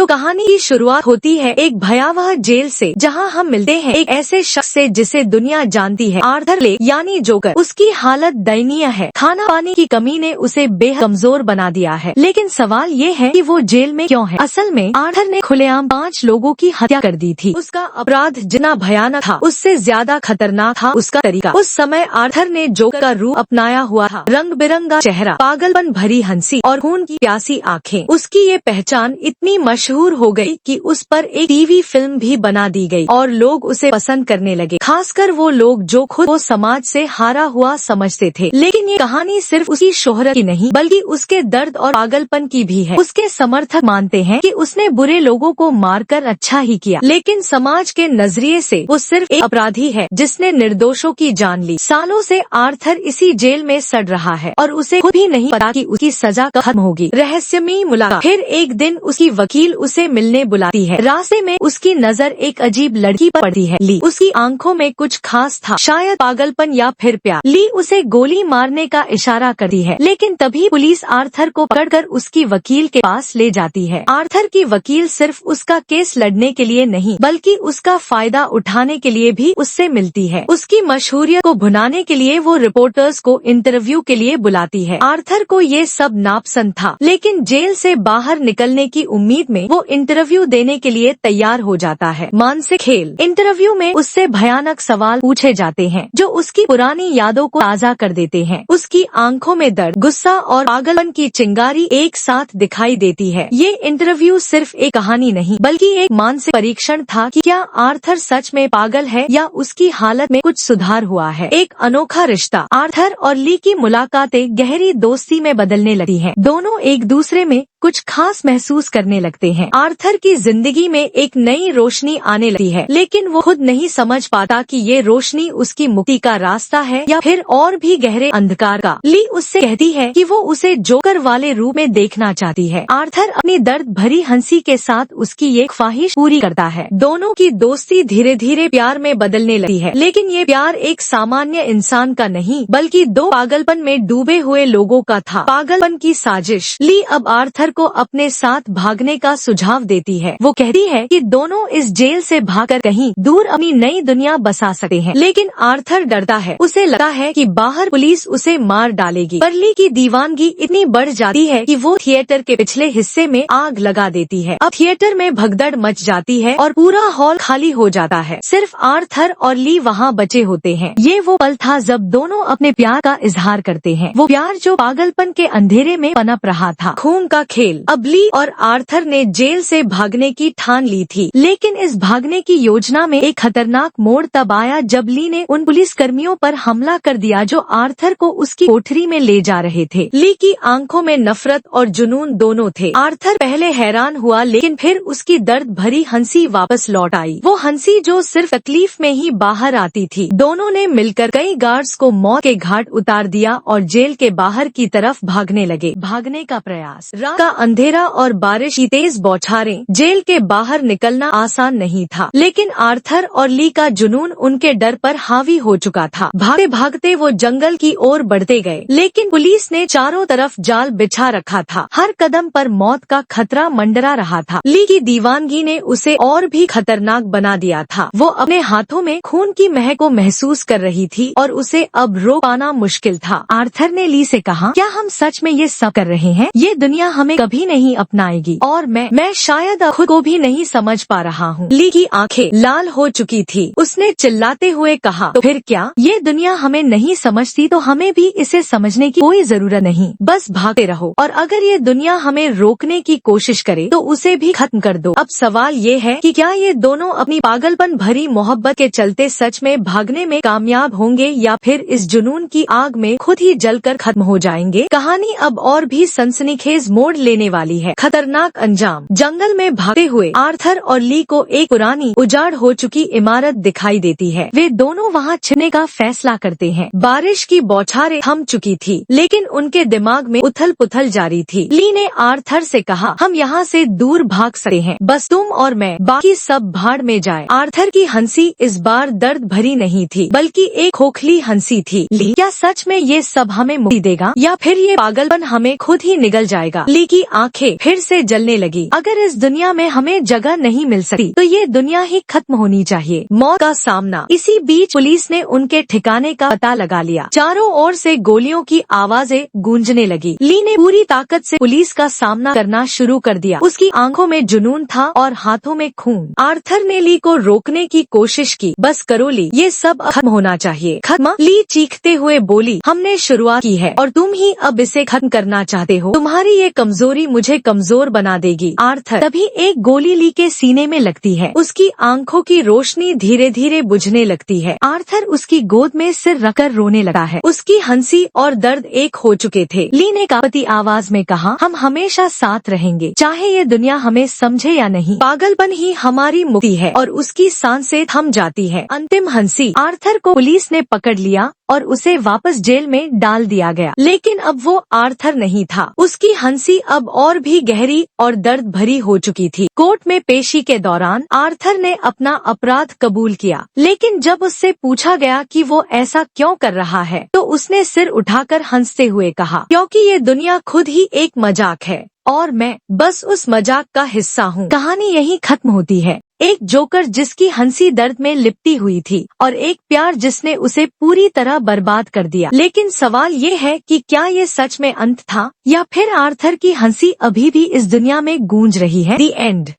तो कहानी की शुरुआत होती है एक भयावह जेल से, जहां हम मिलते हैं एक ऐसे शख्स से जिसे दुनिया जानती है, आर्थर लेक यानी जोकर। उसकी हालत दयनीय है, खाना पानी की कमी ने उसे बेहद कमजोर बना दिया है। लेकिन सवाल ये है कि वो जेल में क्यों है? असल में आर्थर ने खुलेआम 5 लोगों की हत्या कर दी थी। उसका अपराध जितना भयानक था, उससे ज्यादा खतरनाक था उसका तरीका। उस समय आर्थर ने जोकर का रूप अपनाया हुआ था, रंग बिरंगा चेहरा, पागलपन भरी हंसी और खून की प्यासी आँखें। उसकी ये पहचान इतनी मशहूर हो गई कि उस पर एक टीवी फिल्म भी बना दी गई और लोग उसे पसंद करने लगे, खासकर वो लोग जो खुद को समाज से हारा हुआ समझते थे। लेकिन ये कहानी सिर्फ उसकी शोहरत की नहीं, बल्कि उसके दर्द और पागलपन की भी है। उसके समर्थक मानते हैं कि उसने बुरे लोगों को मारकर अच्छा ही किया, लेकिन समाज के नजरिए से वो सिर्फ एक अपराधी है जिसने निर्दोषों की जान ली। सालों से आर्थर इसी जेल में सड़ रहा है और उसे खुद भी नहीं पता कि उसकी सजा कब खत्म होगी। रहस्यमयी मुलाकात। फिर एक दिन उसकी वकील उसे मिलने बुलाती है। रास्ते में उसकी नजर एक अजीब लड़की पर पड़ती है, ली। उसकी आंखों में कुछ खास था, शायद पागलपन या फिर प्यार। ली उसे गोली मारने का इशारा करती है, लेकिन तभी पुलिस आर्थर को पकड़कर उसकी वकील के पास ले जाती है। आर्थर की वकील सिर्फ उसका केस लड़ने के लिए नहीं, बल्कि उसका फायदा उठाने के लिए भी उससे मिलती है। उसकी मशहूरियत को भुनाने के लिए वो रिपोर्टर्स को इंटरव्यू के लिए बुलाती है। आर्थर को ये सब नापसंद था, लेकिन जेल से बाहर निकलने की उम्मीद में वो इंटरव्यू देने के लिए तैयार हो जाता है। मानसिक खेल। इंटरव्यू में उससे भयानक सवाल पूछे जाते हैं जो उसकी पुरानी यादों को ताजा कर देते हैं। उसकी आंखों में दर्द, गुस्सा और पागलपन की चिंगारी एक साथ दिखाई देती है। ये इंटरव्यू सिर्फ एक कहानी नहीं, बल्कि एक मानसिक परीक्षण था कि क्या आर्थर सच में पागल है या उसकी हालत में कुछ सुधार हुआ है। एक अनोखा रिश्ता। आर्थर और ली की मुलाकातें गहरी दोस्ती में बदलने लगती हैं। दोनों एक दूसरे में कुछ खास महसूस करने लगते हैं। आर्थर की जिंदगी में एक नई रोशनी आने लगती है, लेकिन वो खुद नहीं समझ पाता कि ये रोशनी उसकी मुक्ति का रास्ता है या फिर और भी गहरे अंधकार का। ली उससे कहती है कि वो उसे जोकर वाले रूप में देखना चाहती है। आर्थर अपनी दर्द भरी हंसी के साथ उसकी ये ख्वाहिश पूरी करता है। दोनों की दोस्ती धीरे धीरे प्यार में बदलने लगती है, लेकिन ये प्यार एक सामान्य इंसान का नहीं, बल्कि दो पागलपन में डूबे हुए लोगों का था। पागलपन की साजिश। ली अब आर्थर को अपने साथ भागने का सुझाव देती है। वो कहती है कि दोनों इस जेल से भागकर कहीं दूर अपनी नई दुनिया बसा सकते हैं, लेकिन आर्थर डरता है। उसे लगता है कि बाहर पुलिस उसे मार डालेगी। पर ली की दीवानगी इतनी बढ़ जाती है कि वो थिएटर के पिछले हिस्से में आग लगा देती है। अब थिएटर में भगदड़ मच जाती है और पूरा हॉल खाली हो जाता है। सिर्फ आर्थर और ली वहाँ बचे होते हैं। ये वो पल था जब दोनों अपने प्यार का इजहार करते हैं, वो प्यार जो पागलपन के अंधेरे में पनप रहा था। खून का खेल। अब ली और आर्थर ने जेल से भागने की ठान ली थी, लेकिन इस भागने की योजना में एक खतरनाक मोड़ तब आया जब ली ने उन पुलिस कर्मियों पर हमला कर दिया जो आर्थर को उसकी कोठरी में ले जा रहे थे। ली की आंखों में नफरत और जुनून दोनों थे। आर्थर पहले हैरान हुआ, लेकिन फिर उसकी दर्द भरी हंसी वापस लौट आई। वो हंसी जो सिर्फ तकलीफ में ही बाहर आती थी। दोनों ने मिलकर कई गार्ड्स को मौत के घाट उतार दिया और जेल के बाहर की तरफ भागने लगे। भागने का प्रयास। रात का अंधेरा और बारिश की तेज बौछारें। जेल के बाहर निकलना आसान नहीं था, लेकिन आर्थर और ली का जुनून उनके डर पर हावी हो चुका था। भागते भागते वो जंगल की ओर बढ़ते गए, लेकिन पुलिस ने चारों तरफ जाल बिछा रखा था। हर कदम पर मौत का खतरा मंडरा रहा था। ली की दीवानगी ने उसे और भी खतरनाक बना दिया था। वो अपने हाथों में खून की महक को महसूस कर रही थी और उसे अब रोक पाना मुश्किल था। आर्थर ने ली से कहा, क्या हम सच में ये सब कर रहे हैं? ये दुनिया हमें कभी नहीं अपनाएगी और मैं शायद खुद को भी नहीं समझ पा रहा हूँ। ली की आंखें लाल हो चुकी थी। उसने चिल्लाते हुए कहा, तो फिर क्या? ये दुनिया हमें नहीं समझती तो हमें भी इसे समझने की कोई जरूरत नहीं। बस भागते रहो, और अगर ये दुनिया हमें रोकने की कोशिश करे तो उसे भी खत्म कर दो। अब सवाल ये है कि क्या ये दोनों अपनी पागलपन भरी मोहब्बत के चलते सच में भागने में कामयाब होंगे या फिर इस जुनून की आग में खुद ही जलकर खत्म हो जाएंगे? कहानी अब और भी सनसनीखेज मोड़ लेने वाली है। खतरनाक अंजाम। जंगल में भागते हुए आर्थर और ली को एक पुरानी उजाड़ हो चुकी इमारत दिखाई देती है। वे दोनों वहाँ छिपने का फैसला करते हैं। बारिश की बौछारें थम चुकी थी, लेकिन उनके दिमाग में उथल पुथल जारी थी। ली ने आर्थर से कहा, हम यहाँ से दूर भाग सकते हैं, बस तुम और मैं, बाकी सब भाड़ में जाए। आर्थर की हंसी इस बार दर्द भरी नहीं थी, बल्कि एक खोखली हंसी थी। ली, क्या सच में ये सब हमें मुक्ति देगा या फिर ये पागलपन हमें खुद ही निगल जाएगा? ली की की आंखें फिर से जलने लगी। अगर इस दुनिया में हमें जगह नहीं मिल सकती तो ये दुनिया ही खत्म होनी चाहिए। मौत का सामना। इसी बीच पुलिस ने उनके ठिकाने का पता लगा लिया। चारों ओर से गोलियों की आवाजें गूंजने लगी। ली ने पूरी ताकत से पुलिस का सामना करना शुरू कर दिया। उसकी आंखों में जुनून था और हाथों में खून। आर्थर ने ली को रोकने की कोशिश की। बस करो ली, ये सब खत्म होना चाहिए। खत्म? ली चीखते हुए बोली, हमने शुरुआत की है और तुम ही अब इसे खत्म करना चाहते हो। तुम्हारी ये कमजोरी मुझे कमजोर बना देगी। आर्थर। तभी एक गोली ली के सीने में लगती है। उसकी आंखों की रोशनी धीरे धीरे बुझने लगती है। आर्थर उसकी गोद में सिर रखकर रोने लगा है। उसकी हंसी और दर्द एक हो चुके थे। ली ने कांपती आवाज में कहा, हम हमेशा साथ रहेंगे, चाहे ये दुनिया हमें समझे या नहीं। पागलपन ही हमारी मुक्ति है। और उसकी सांसें थम जाती है। अंतिम हंसी। आर्थर को पुलिस ने पकड़ लिया और उसे वापस जेल में डाल दिया गया। लेकिन अब वो आर्थर नहीं था। उसकी हंसी अब और भी गहरी और दर्द भरी हो चुकी थी। कोर्ट में पेशी के दौरान आर्थर ने अपना अपराध कबूल किया। लेकिन जब उससे पूछा गया कि वो ऐसा क्यों कर रहा है तो उसने सिर उठाकर हंसते हुए कहा, क्योंकि ये दुनिया खुद ही एक मजाक है और मैं बस उस मजाक का हिस्सा हूँ। कहानी यहीं खत्म होती है। एक जोकर जिसकी हंसी दर्द में लिपटी हुई थी और एक प्यार जिसने उसे पूरी तरह बर्बाद कर दिया। लेकिन सवाल ये है कि क्या ये सच में अंत था या फिर आर्थर की हंसी अभी भी इस दुनिया में गूंज रही है। The end.